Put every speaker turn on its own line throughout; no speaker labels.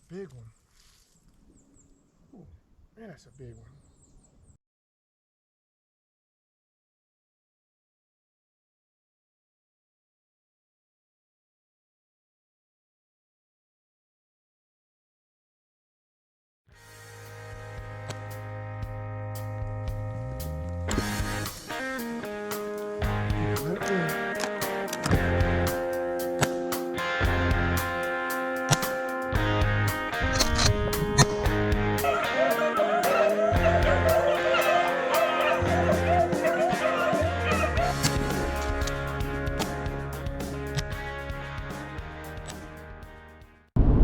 big one. Ooh, man, that's a big one.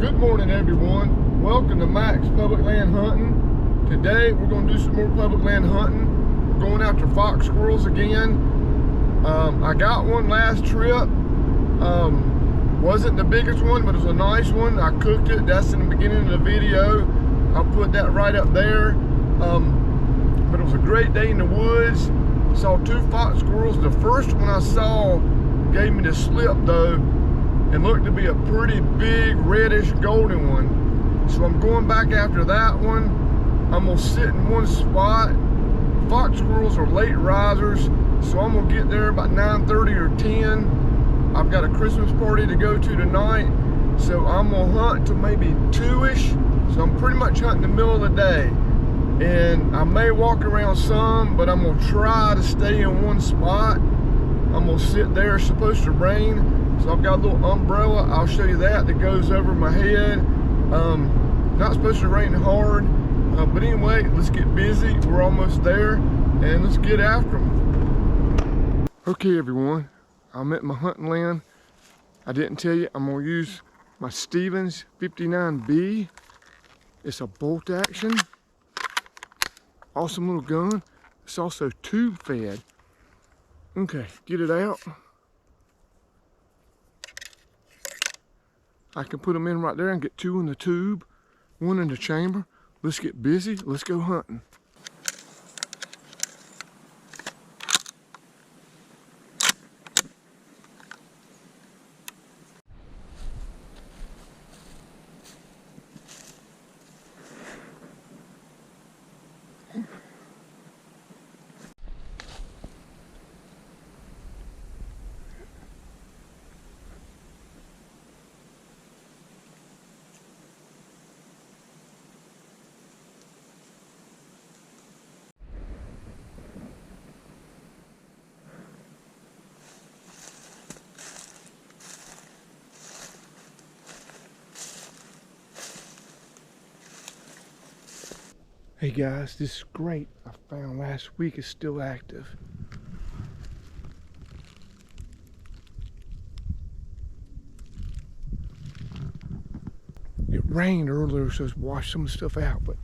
Good morning, everyone. Welcome to Max Public Land Hunting. Today we're going to do some more public land hunting. We're going after fox squirrels again. I got one last trip. Wasn't the biggest one, but it was a nice one. I cooked it. That's in the beginning of the video. I'll put that right up there. But it was a great day in the woods. Saw two fox squirrels. The first one I saw gave me the slip though. It looked to be a pretty big reddish golden one. So I'm going back after that one. I'm gonna sit in one spot. Fox squirrels are late risers, so I'm gonna get there about 9:30 or 10. I've got a Christmas party to go to tonight, so I'm gonna hunt till maybe 2-ish. So I'm pretty much hunting the middle of the day. And I may walk around some, but I'm gonna try to stay in one spot. I'm gonna sit there. It's supposed to rain. So I've got a little umbrella, I'll show you that goes over my head. Not supposed to rain hard, but anyway, let's get busy. We're almost there, and let's get after them. Okay, everyone, I'm at my hunting land. I didn't tell you, I'm gonna use my Stevens 59B. It's a bolt action. Awesome little gun. It's also tube fed. Okay, get it out. I can put them in right there and get two in the tube, one in the chamber. Let's get busy. Let's go hunting. Hey guys, this scrape I found last week is still active. It rained earlier, so it's washed some of the stuff out, but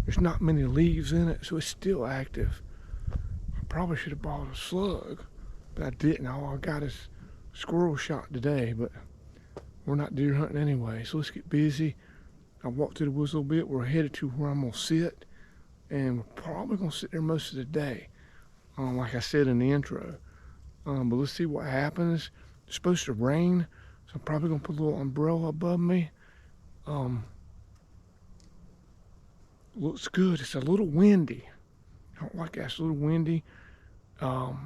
there's not many leaves in it, so it's still active. I probably should have bought a slug, but I didn't. All I got is squirrel shot today, but we're not deer hunting anyway, so let's get busy. I walked through the woods a little bit. We're headed to where I'm gonna sit, and we're probably gonna sit there most of the day, like I said in the intro. But let's see what happens. It's supposed to rain, so I'm probably gonna put a little umbrella above me. Looks good. It's a little windy. I don't like that. It's a little windy. So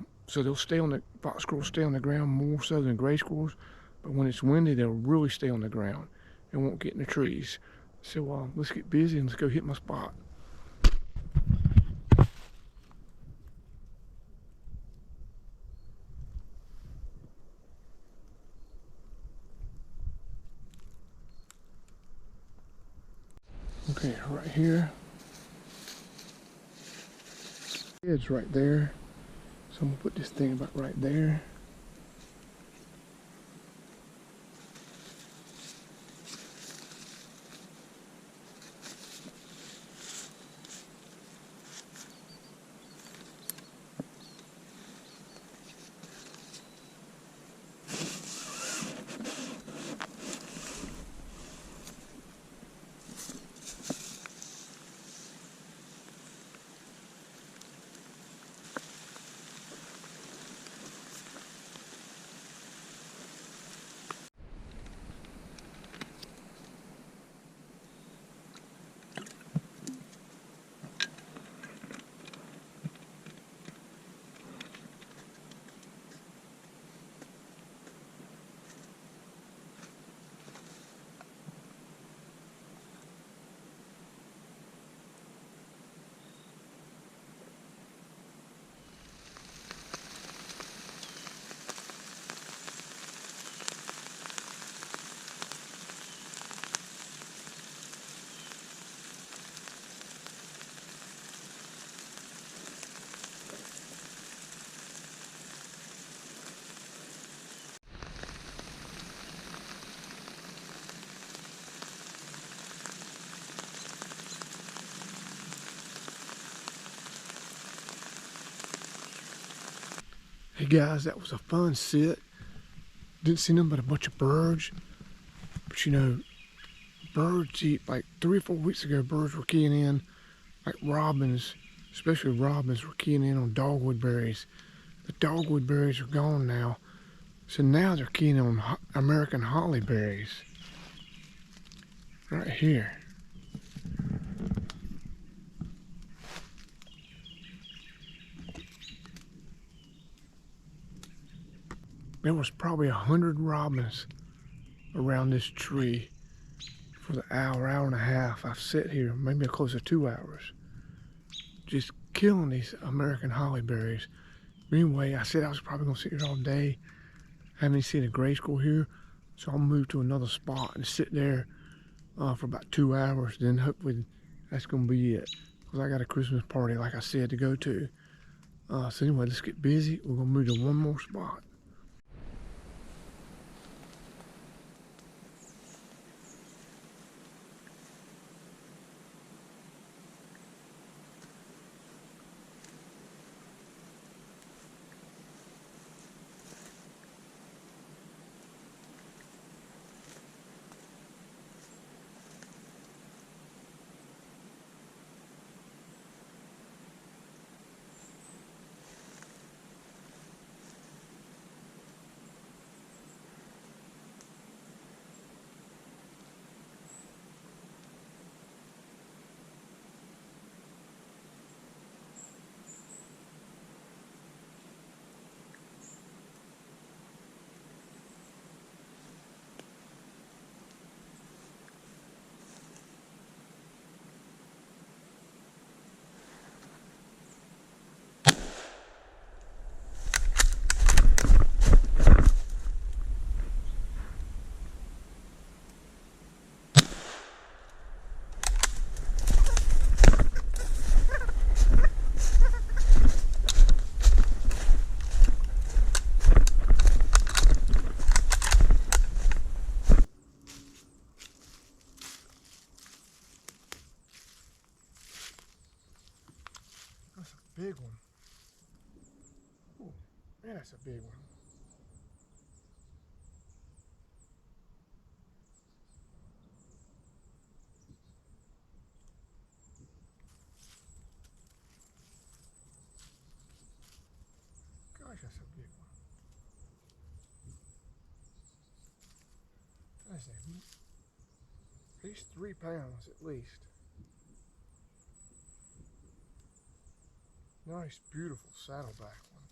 they'll stay on the fox squirrels stay on the ground more so than gray squirrels. But when it's windy, they'll really stay on the ground and won't get in the trees. So let's get busy and let's go hit my spot. Okay, right here. It's right there. So I'm gonna put this thing about right there. Hey guys, that was a fun sit. Didn't see nothing but a bunch of birds. But you know, birds eat, like 3 or 4 weeks ago, birds were keying in, like robins, especially robins were keying in on dogwood berries. The dogwood berries are gone now. So now they're keying on American holly berries. Right here. There was probably 100 robins around this tree for the hour and a half I've sat here, maybe close to 2 hours, just killing these American holly berries. Anyway, I said I was probably gonna sit here all day. I haven't seen a gray squirrel here, so I'll move to another spot and sit there for about 2 hours. Then hopefully that's gonna be it, because I got a Christmas party, like I said, to go to. So anyway, let's get busy. We're gonna move to one more spot. That's a big one. Ooh, man, that's a big one. Gosh, that's a big one. That's at least 3 pounds at least. Nice, beautiful saddleback one.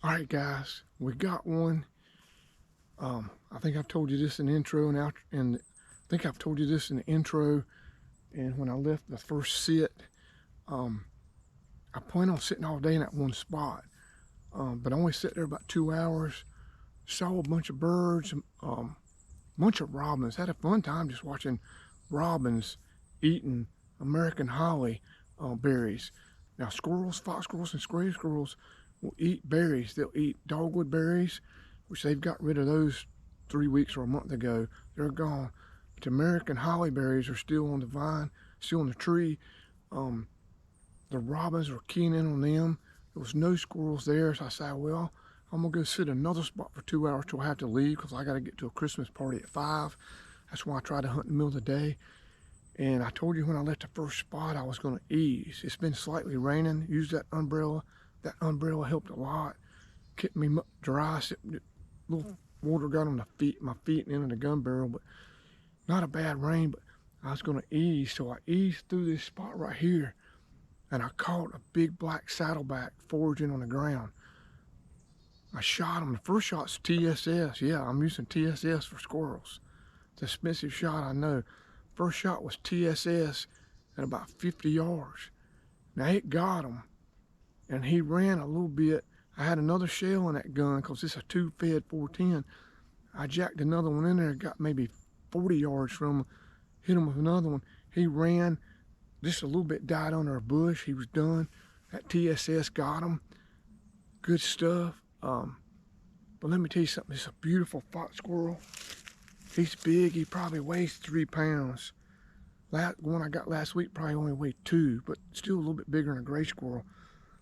All right, guys, we got one. I think I've told you this in the intro and out, and I think I've told you this in the intro. And when I left the first sit, I plan on sitting all day in that one spot, but I only sat there about 2 hours. Saw a bunch of birds, bunch of robins. Had a fun time just watching robins eating American holly berries. Now squirrels, fox squirrels, and gray squirrels will eat berries. They'll eat dogwood berries, which they've got rid of those 3 weeks or a month ago. They're gone. But the American holly berries are still on the vine, still on the tree. The robins were keying in on them. There was no squirrels there, so I said, well, I'm gonna go sit another spot for 2 hours till I have to leave, because I gotta get to a Christmas party at 5. That's why I try to hunt in the middle of the day. And I told you when I left the first spot I was gonna ease. It's been slightly raining. Used that umbrella. That umbrella helped a lot. Kept me dry. Little water got on my feet and into the gun barrel, but not a bad rain. But I was gonna ease, so I eased through this spot right here, and I caught a big black saddleback foraging on the ground. I shot him. The first shot's TSS. Yeah, I'm using TSS for squirrels. It's an expensive shot, I know. First shot was TSS at about 50 yards. Now it got him, and he ran a little bit. I had another shell in that gun because it's a 2-fed 410. I jacked another one in there, got maybe 40 yards from him, hit him with another one. He ran, just a little bit died under a bush. He was done. That TSS got him. Good stuff. But let me tell you something. It's a beautiful fox squirrel. He's big. He probably weighs 3 pounds. That one I got last week probably only weighed 2, but still a little bit bigger than a gray squirrel.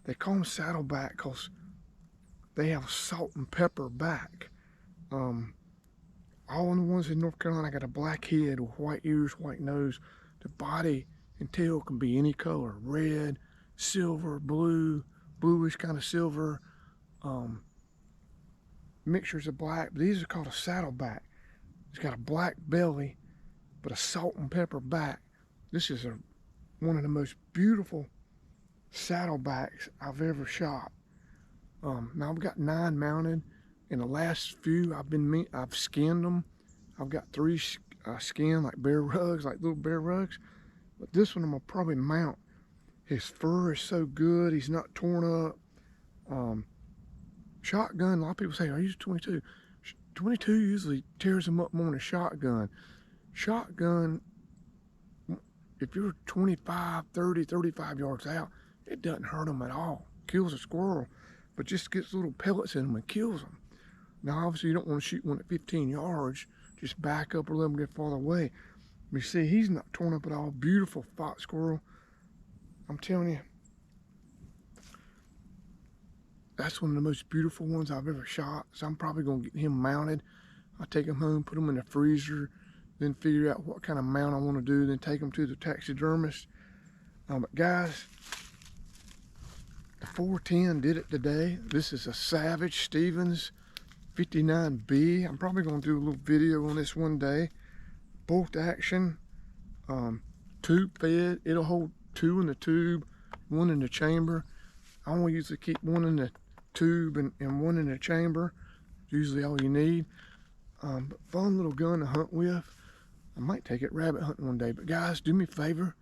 They call them saddleback because they have salt and pepper back. All the ones in North Carolina got a black head with white ears, white nose. The body and tail can be any color: red, silver, blue, bluish kind of silver, mixtures of black. But these are called a saddleback. It's got a black belly, but a salt and pepper back. This is one of the most beautiful saddlebacks I've ever shot. Now I've got 9 mounted. In the last few, I've skinned them. I've got 3 skinned like bear rugs, like little bear rugs. But this one I'm gonna probably mount. His fur is so good. He's not torn up. Shotgun, a lot of people say, I use 22. 22 usually tears them up more than a shotgun. Shotgun, if you're 25, 30, 35 yards out, it doesn't hurt them at all. Kills a squirrel, but just gets little pellets in them and kills them. Now, obviously, you don't want to shoot one at 15 yards. Just back up or let them get farther away. You see, he's not torn up at all. Beautiful fox squirrel. I'm telling you, that's one of the most beautiful ones I've ever shot. So I'm probably going to get him mounted. I'll take him home, put him in the freezer, then figure out what kind of mount I want to do, then take him to the taxidermist. But guys, the 410 did it today. This is a Savage Stevens 59B. I'm probably going to do a little video on this one day. Bolt action, tube fed. It'll hold 2 in the tube, 1 in the chamber. I only usually keep 1 in the tube and 1 in the chamber. Usually all you need. But fun little gun to hunt with. I might take it rabbit hunting one day. But guys, do me a favor.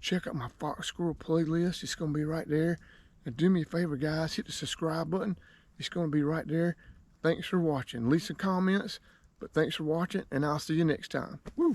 Check out my fox squirrel playlist. It's going to be right there. And do me a favor, guys. Hit the subscribe button. It's going to be right there. Thanks for watching. Leave some comments. But thanks for watching. And I'll see you next time. Woo!